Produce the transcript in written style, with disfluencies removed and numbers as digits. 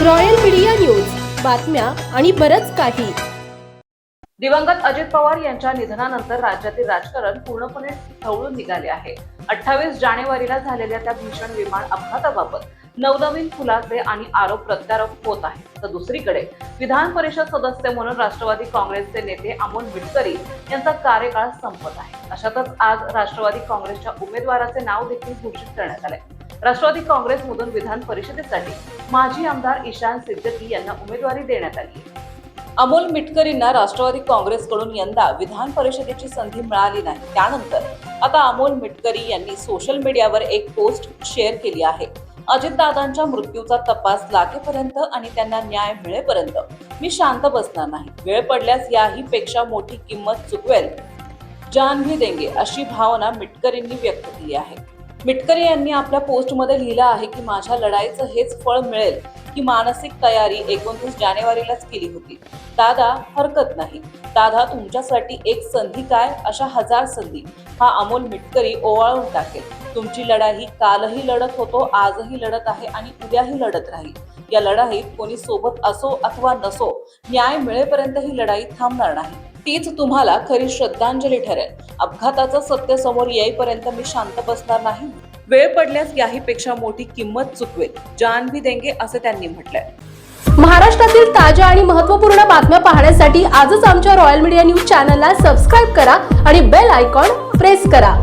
Royal media news, बातम्या आणि बरंच काही. दिवंगत अजित पवार यांच्या निधनानंतर राज्यातील राजकारण पूर्णपणे खवळून निघाले आहे. 28 जानेवारीला झालेल्या त्या भीषण विमान अपघाताबाबत नवनवीन खुलासे आणि आरोप प्रत्यारोप होत आहेत. तर दुसरीकडे विधान परिषद सदस्य म्हणून राष्ट्रवादी काँग्रेसचे नेते अमोल मिटकरी यांचा कार्यकाळ संपत आहे. अशातच आज राष्ट्रवादी काँग्रेसच्या उमेदवाराचे नाव देखील घोषित करण्यात आले. राष्ट्रवादी काँग्रेसमधून विधान परिषदेसाठी माजी आमदार ईशान सिद्दीकी यांना उमेदवारी देण्यात आली आहे. अमोल मिटकरींना राष्ट्रवादी काँग्रेसकडून यंदा विधान परिषदेची संधी मिळाली नाही. त्यानंतर आता अमोल मिटकरी यांनी सोशल मीडियावर एक पोस्ट शेअर केली आहे. अजितदादांच्या मृत्यूचा तपास लागेपर्यंत आणि त्यांना न्याय मिळेपर्यंत मी शांत बसणार नाही. वेळ पडल्यास याही पेक्षा मोठी किंमत चुकवेल, जान भी देंगे, अशी भावना मिटकरींनी व्यक्त केली आहे. मिटकरी यांनी आपल्या पोस्टमध्ये लिहिलं आहे की माझ्या लढाईचं हेच फळ मिळेल की मानसिक तयारी 29 जानेवारीलाच केली होती. दादा हरकत नाही, दादा तुमच्यासाठी एक संधी काय, अशा 1000 संधी हा अमोल मिटकरी ओवाळून टाकेल. तुमची लढाई कालही लढत होतो, आजही लढत आहे आणि उद्याही लढत राहील. या लढाईत कोणी सोबत असो अथवा नसो, न्याय मिळेपर्यंत ही लढाई थांबणार नाही. तीच तुम्हाला खरी श्रद्धांजली ठरेल. अपघाताचं सत्य समोर येईपर्यंत मी शांत बसणार नाही. वेळ पडल्यास याही पेक्षा मोठी किंमत चुकवेल, जान भी देंगे, असे त्यांनी म्हटलंय. महाराष्ट्रातील ताज्या आणि महत्त्वपूर्ण बातम्या पाहण्यासाठी आजच आमच्या रॉयल मीडिया न्यूज चॅनलला सबस्क्राईब करा आणि बेल आयकॉन प्रेस करा.